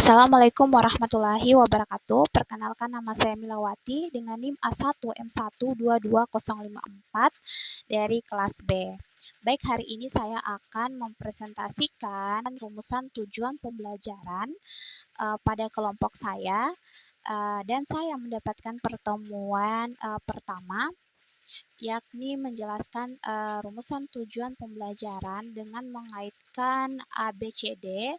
Assalamualaikum warahmatullahi wabarakatuh. Perkenalkan, nama saya Milawati dengan NIM A1M1220054 dari kelas B. Baik, hari ini saya akan mempresentasikan rumusan tujuan pembelajaran pada kelompok saya, dan saya mendapatkan pertemuan pertama, yakni menjelaskan rumusan tujuan pembelajaran dengan mengaitkan ABCD,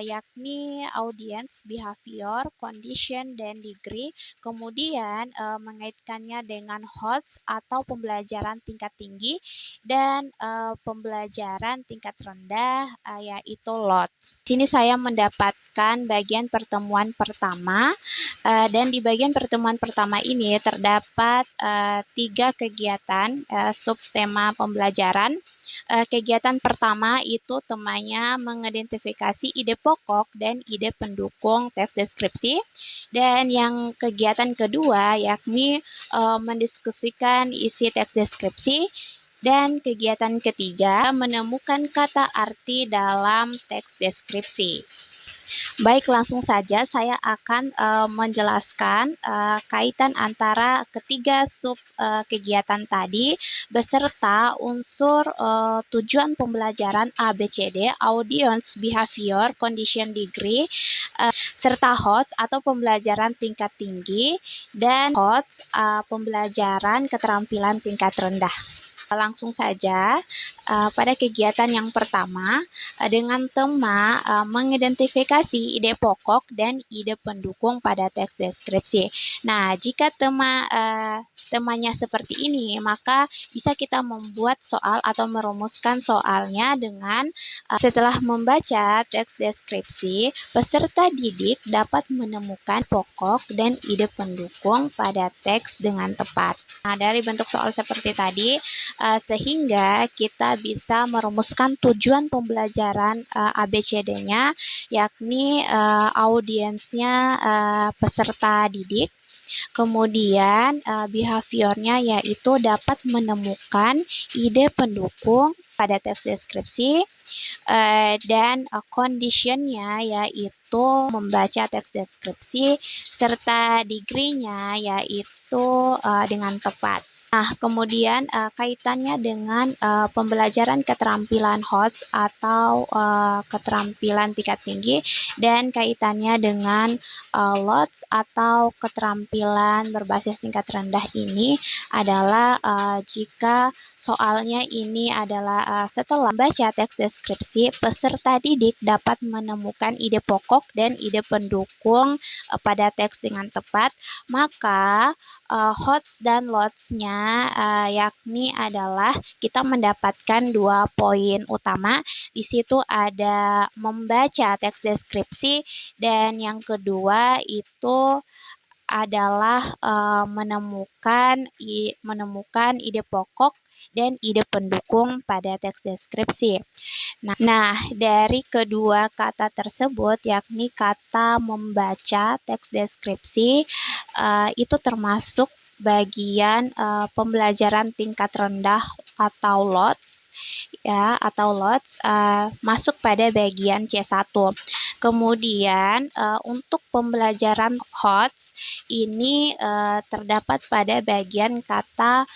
yakni audience, behavior, condition, dan degree. Kemudian mengaitkannya dengan HOTS atau pembelajaran tingkat tinggi dan pembelajaran tingkat rendah, yaitu LOTS. Di sini saya mendapatkan bagian pertemuan pertama, dan di bagian pertemuan pertama ini terdapat 3 kegiatan subtema pembelajaran. Kegiatan pertama itu temanya mengidentifikasi ide pokok dan ide pendukung teks deskripsi, dan yang kegiatan kedua yakni mendiskusikan isi teks deskripsi, dan kegiatan ketiga menemukan kata arti dalam teks deskripsi. Baik, langsung saja saya akan menjelaskan kaitan antara ketiga sub kegiatan tadi beserta unsur tujuan pembelajaran ABCD, audience, behavior, condition, degree, serta HOTS atau pembelajaran tingkat tinggi, dan HOTS pembelajaran keterampilan tingkat rendah. Langsung saja pada kegiatan yang pertama dengan tema mengidentifikasi ide pokok dan ide pendukung pada teks deskripsi. Nah, jika temanya seperti ini, maka bisa kita membuat soal atau merumuskan soalnya dengan setelah membaca teks deskripsi, peserta didik dapat menemukan pokok dan ide pendukung pada teks dengan tepat. Nah, dari bentuk soal seperti tadi, sehingga kita bisa merumuskan tujuan pembelajaran ABCD-nya, yakni audiensnya peserta didik. Kemudian behaviornya yaitu dapat menemukan ide pendukung pada teks deskripsi, dan conditionnya yaitu membaca teks deskripsi, serta degree-nya yaitu dengan tepat. Nah, kemudian kaitannya dengan pembelajaran keterampilan HOTS atau keterampilan tingkat tinggi, dan kaitannya dengan LOTS atau keterampilan berbasis tingkat rendah ini adalah jika soalnya ini adalah setelah membaca teks deskripsi, peserta didik dapat menemukan ide pokok dan ide pendukung pada teks dengan tepat, maka HOTS dan LOTS-nya yakni adalah kita mendapatkan 2 poin utama. Di situ ada membaca teks deskripsi, dan yang kedua itu adalah menemukan ide pokok dan ide pendukung pada teks deskripsi. Nah, dari kedua kata tersebut, yakni kata membaca teks deskripsi, itu termasuk bagian pembelajaran tingkat rendah atau LOTS, masuk pada bagian C1. Kemudian untuk pembelajaran HOTS ini terdapat pada bagian kata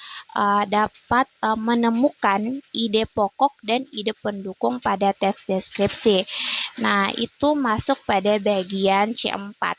dapat menemukan ide pokok dan ide pendukung pada teks deskripsi. Nah, itu masuk pada bagian C4.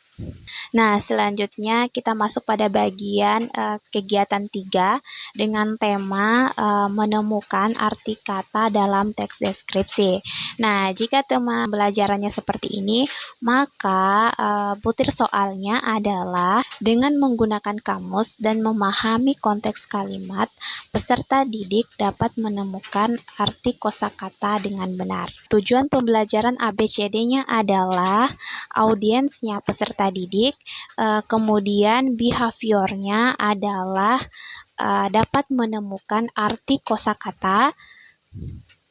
Nah, selanjutnya kita masuk pada bagian kegiatan 3 dengan tema menemukan arti kata dalam teks deskripsi. Nah, jika tema pembelajarannya seperti ini, maka butir soalnya adalah dengan menggunakan kamus dan memahami konteks kalimat, peserta didik dapat menemukan arti kosakata dengan benar. Tujuan pembelajaran ABCD-nya adalah audiensnya peserta didik, kemudian behaviornya adalah dapat menemukan arti kosakata,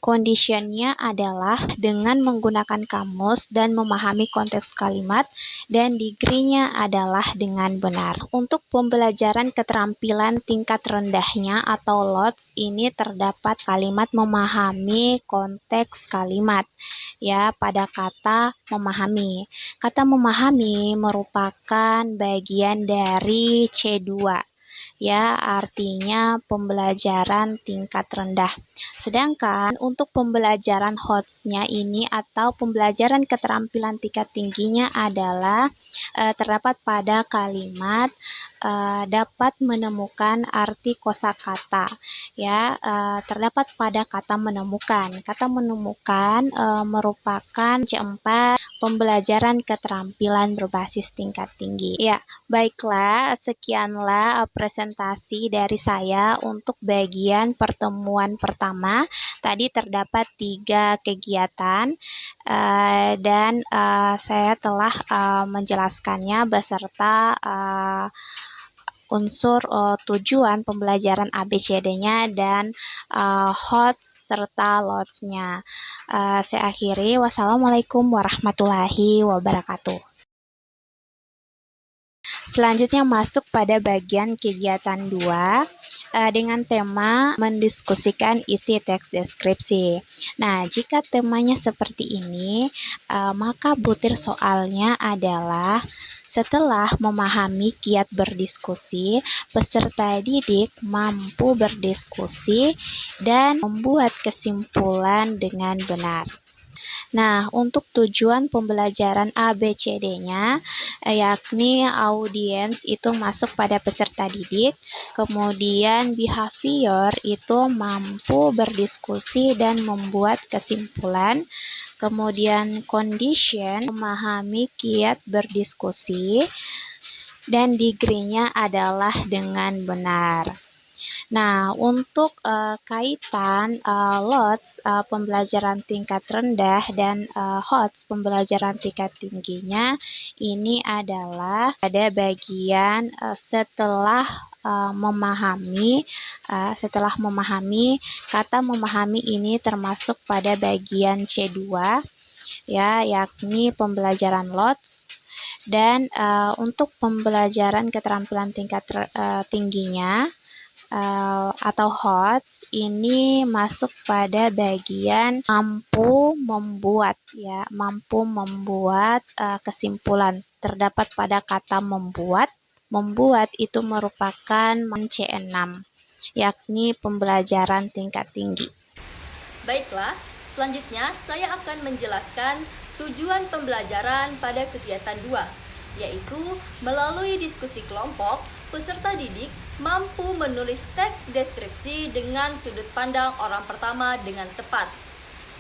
Conditionnya adalah dengan menggunakan kamus dan memahami konteks kalimat, dan degree-nya adalah dengan benar. Untuk pembelajaran keterampilan tingkat rendahnya atau LOTS ini terdapat kalimat memahami konteks kalimat ya pada kata memahami. Kata memahami merupakan bagian dari C2 ya, artinya pembelajaran tingkat rendah. Sedangkan untuk pembelajaran HOTS-nya ini atau pembelajaran keterampilan tingkat tingginya adalah terdapat pada kalimat dapat menemukan arti kosakata ya, terdapat pada kata menemukan. Kata menemukan merupakan C4 pembelajaran keterampilan berbasis tingkat tinggi. Ya, baiklah, sekianlah presentasi dari saya untuk bagian pertemuan pertama. Tadi terdapat 3 kegiatan dan saya telah menjelaskannya beserta unsur tujuan pembelajaran ABCD-nya dan HOTS serta LOTS-nya. Saya akhiri. Wassalamualaikum warahmatullahi wabarakatuh. Selanjutnya masuk pada bagian kegiatan 2 dengan tema mendiskusikan isi teks deskripsi. Nah, jika temanya seperti ini, maka butir soalnya adalah setelah memahami kiat berdiskusi, peserta didik mampu berdiskusi dan membuat kesimpulan dengan benar. Nah, untuk tujuan pembelajaran ABCD-nya, yakni audiens itu masuk pada peserta didik, kemudian behavior itu mampu berdiskusi dan membuat kesimpulan, kemudian condition memahami kiat berdiskusi, dan degree-nya adalah dengan benar. Nah, untuk kaitan LOTS pembelajaran tingkat rendah dan HOTS pembelajaran tingkat tingginya, ini adalah pada bagian setelah memahami kata memahami ini termasuk pada bagian C2 ya, yakni pembelajaran LOTS. Dan untuk pembelajaran keterampilan tingkat tingginya atau HOTS ini masuk pada bagian mampu membuat ya, mampu membuat kesimpulan. Terdapat pada kata membuat. Membuat itu merupakan C6, yakni pembelajaran tingkat tinggi. Baiklah, selanjutnya saya akan menjelaskan tujuan pembelajaran pada kegiatan 2, yaitu melalui diskusi kelompok, peserta didik mampu menulis teks deskripsi dengan sudut pandang orang pertama dengan tepat.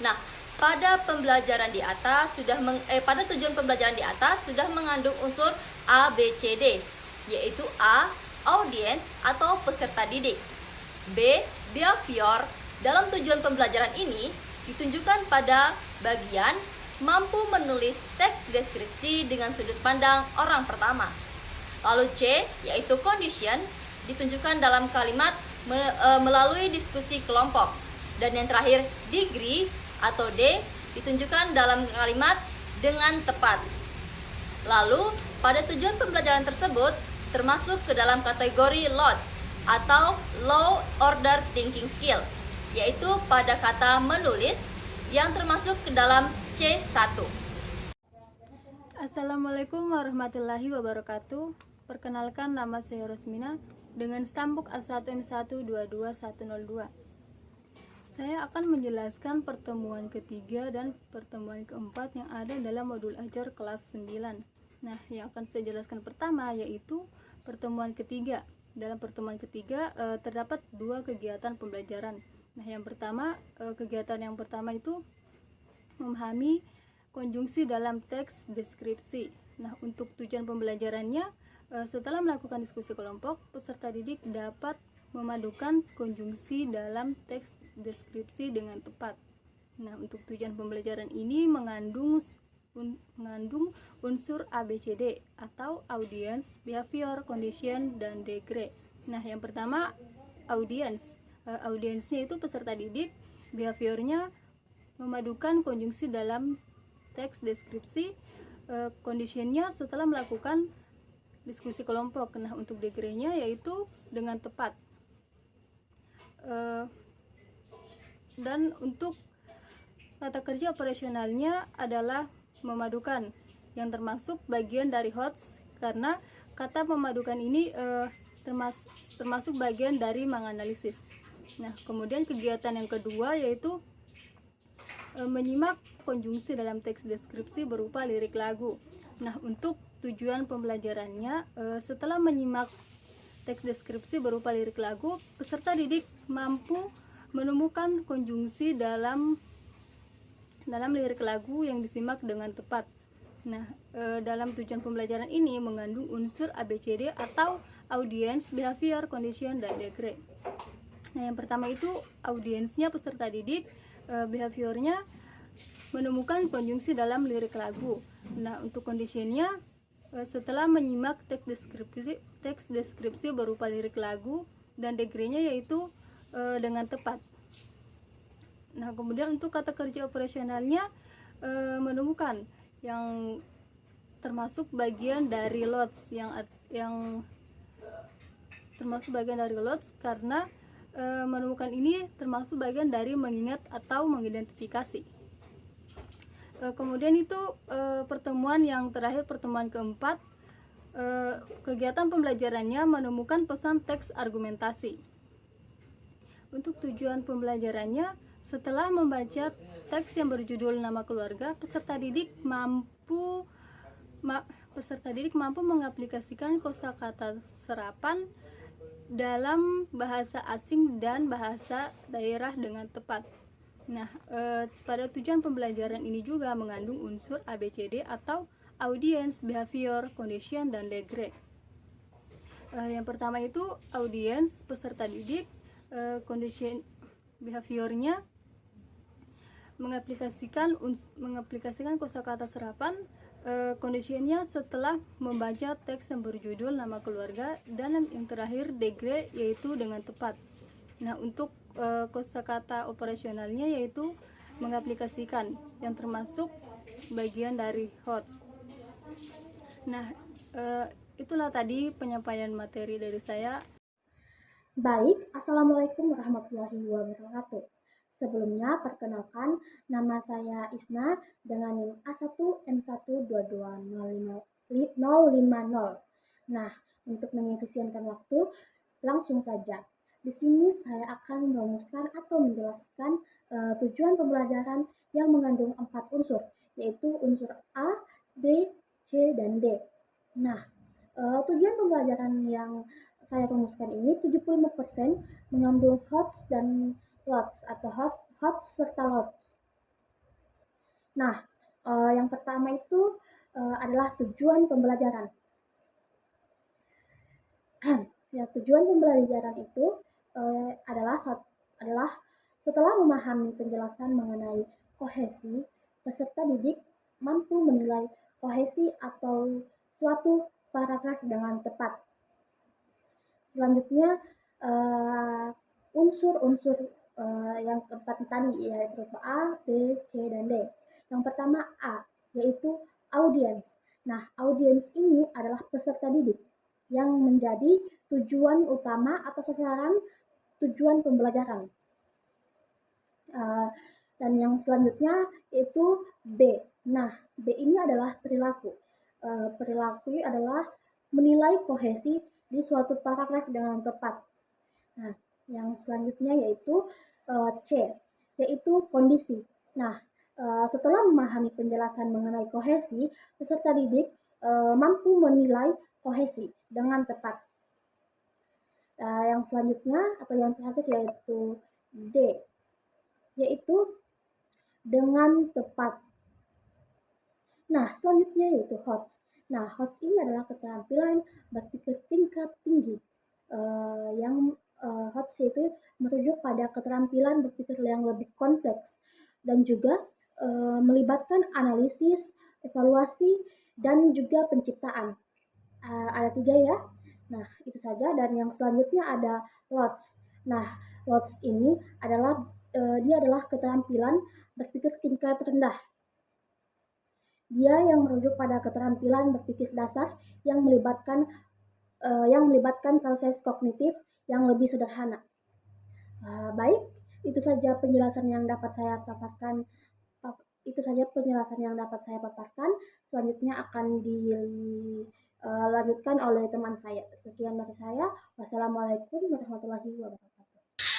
Nah, pada pembelajaran di atas pada tujuan pembelajaran di atas sudah mengandung unsur A, B, C, D, yaitu A, audiens atau peserta didik. B, behavior. Dalam tujuan pembelajaran ini ditunjukkan pada bagian mampu menulis teks deskripsi dengan sudut pandang orang pertama. Lalu C, yaitu condition, ditunjukkan dalam kalimat melalui diskusi kelompok. Dan yang terakhir, degree atau D, ditunjukkan dalam kalimat dengan tepat. Lalu, pada tujuan pembelajaran tersebut, termasuk ke dalam kategori LOTS atau Low Order Thinking Skill, yaitu pada kata menulis yang termasuk ke dalam C1. Assalamualaikum warahmatullahi wabarakatuh. Perkenalkan, nama saya Rosmina dengan stambuk A1M122102. Saya akan menjelaskan pertemuan ketiga dan pertemuan keempat yang ada dalam modul ajar kelas 9. Nah, yang akan saya jelaskan pertama yaitu pertemuan ketiga. Dalam pertemuan ketiga terdapat 2 kegiatan pembelajaran. Nah, yang pertama, kegiatan yang pertama itu memahami konjungsi dalam teks deskripsi. Nah, untuk tujuan pembelajarannya, setelah melakukan diskusi kelompok, peserta didik dapat memadukan konjungsi dalam teks deskripsi dengan tepat. Nah, untuk tujuan pembelajaran ini mengandung unsur ABCD atau audience, behavior, condition, dan degree. Nah, yang pertama audience. Audiensnya itu peserta didik behaviornya memadukan konjungsi dalam teks deskripsi. Conditionnya setelah melakukan diskusi kelompok. Nah, untuk degree-nya yaitu dengan tepat. Dan untuk kata kerja operasionalnya adalah memadukan, yang termasuk bagian dari HOTS, karena kata memadukan ini termasuk bagian dari menganalisis. Nah, kemudian kegiatan yang kedua yaitu menyimak konjungsi dalam teks deskripsi berupa lirik lagu. Nah, untuk tujuan pembelajarannya, setelah menyimak teks deskripsi berupa lirik lagu, peserta didik mampu menemukan konjungsi dalam lirik lagu yang disimak dengan tepat. Nah, dalam tujuan pembelajaran ini mengandung unsur ABCD atau audience, behavior, condition, dan degree. Nah, yang pertama itu audiensnya peserta didik, behaviornya menemukan konjungsi dalam lirik lagu. Nah, untuk conditionnya, setelah menyimak teks deskripsi berupa lirik lagu, dan degree-nya yaitu dengan tepat. Nah, kemudian untuk kata kerja operasionalnya, menemukan, yang termasuk bagian dari lots, yang termasuk bagian dari lots, karena menemukan ini termasuk bagian dari mengingat atau mengidentifikasi. Kemudian itu pertemuan yang terakhir, pertemuan keempat, kegiatan pembelajarannya menemukan pesan teks argumentasi. Untuk tujuan pembelajarannya, setelah membaca teks yang berjudul nama keluarga, peserta didik mampu mengaplikasikan kosakata serapan dalam bahasa asing dan bahasa daerah dengan tepat. Nah, pada tujuan pembelajaran ini juga mengandung unsur ABCD atau audience, behavior, condition, dan degree. Yang pertama itu audience, peserta didik, condition, behaviornya mengaplikasikan kosakata serapan, conditionnya setelah membaca teks yang berjudul nama keluarga, dan yang terakhir degree yaitu dengan tepat. Nah, untuk kosakata operasionalnya yaitu mengaplikasikan, yang termasuk bagian dari HOTS. Nah, itulah tadi penyampaian materi dari saya. Baik, Assalamualaikum warahmatullahi wabarakatuh. Sebelumnya, perkenalkan, nama saya Isna dengan NIM A1M1222050. Nah, untuk mengefisienkan waktu, langsung saja. Di sini saya akan merumuskan atau menjelaskan tujuan pembelajaran yang mengandung 4 unsur, yaitu unsur A, B, C, dan D. Nah, tujuan pembelajaran yang saya rumuskan ini 75% mengandung HOTS dan LOTS atau HOTS serta LOTS. Nah, yang pertama itu adalah tujuan pembelajaran. Ya, tujuan pembelajaran itu adalah setelah memahami penjelasan mengenai kohesi, peserta didik mampu menilai kohesi atau suatu paragraf dengan tepat. Selanjutnya, unsur-unsur yang keempat tadi yaitu A, B, C, dan D. Yang pertama A, yaitu audiens. Nah, audiens ini adalah peserta didik yang menjadi tujuan utama atau sasaran tujuan pembelajaran. Dan yang selanjutnya yaitu B. Nah, B ini adalah perilaku. Perilaku adalah menilai kohesi di suatu paragraf dengan tepat. Nah, yang selanjutnya yaitu C, yaitu kondisi. Nah, setelah memahami penjelasan mengenai kohesi, peserta didik mampu menilai kohesi dengan tepat. Yang selanjutnya atau yang terakhir yaitu D, yaitu dengan tepat. Nah, selanjutnya yaitu HOTS. Nah, HOTS ini adalah keterampilan berpikir tingkat tinggi. HOTS itu merujuk pada keterampilan berpikir yang lebih kompleks dan juga melibatkan analisis, evaluasi, dan juga penciptaan. Ada 3 ya. Nah, itu saja. Dan yang selanjutnya ada LOTS. Nah, LOTS ini adalah dia adalah keterampilan berpikir tingkat rendah. Dia yang merujuk pada keterampilan berpikir dasar yang melibatkan proses kognitif yang lebih sederhana. Baik, itu saja penjelasan yang dapat saya paparkan. Selanjutnya akan dilanjutkan oleh teman saya. Sekian dari saya. Wassalamualaikum warahmatullahi wabarakatuh.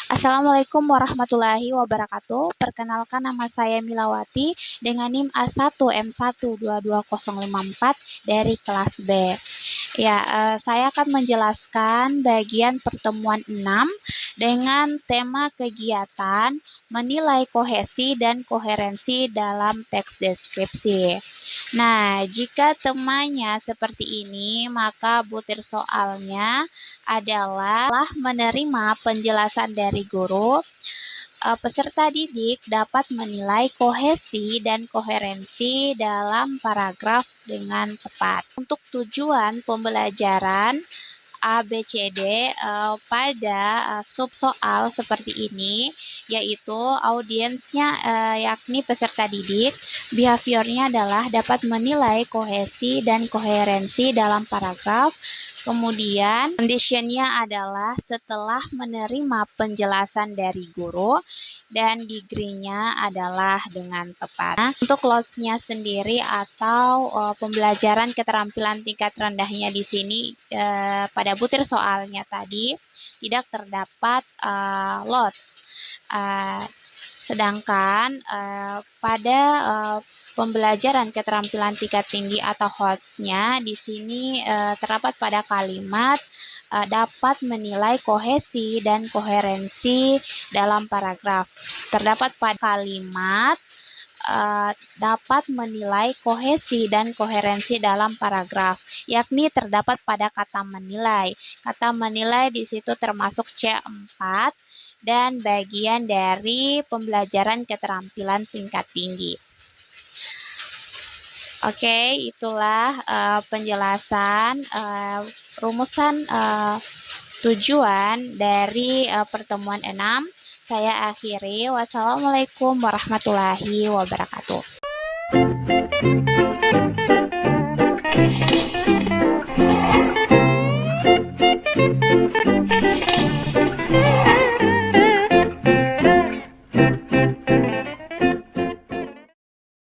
Assalamualaikum warahmatullahi wabarakatuh. Perkenalkan, nama saya Milawati dengan NIM A1M1222054 dari kelas B. Ya, saya akan menjelaskan bagian pertemuan 6 dengan tema kegiatan menilai kohesi dan koherensi dalam teks deskripsi. Nah, jika temanya seperti ini, maka butir soalnya adalah menerima penjelasan dari guru. Peserta didik dapat menilai kohesi dan koherensi dalam paragraf dengan tepat. Untuk tujuan pembelajaran ABCD pada sub soal seperti ini, yaitu audiensnya yakni peserta didik, behaviornya adalah dapat menilai kohesi dan koherensi dalam paragraf. Kemudian conditionnya adalah setelah menerima penjelasan dari guru, dan degree-nya adalah dengan tepat. Nah, untuk loads-nya sendiri atau pembelajaran keterampilan tingkat rendahnya di sini pada butir soalnya tadi tidak terdapat loads. Sedangkan pada pembelajaran keterampilan tingkat tinggi atau HOTS-nya di sini terdapat pada kalimat dapat menilai kohesi dan koherensi dalam paragraf. Terdapat pada kalimat dapat menilai kohesi dan koherensi dalam paragraf, yakni terdapat pada kata menilai. Kata menilai di situ termasuk C4 dan bagian dari pembelajaran keterampilan tingkat tinggi. Oke, itulah penjelasan rumusan tujuan dari pertemuan 6. Saya akhiri. Wassalamualaikum warahmatullahi wabarakatuh.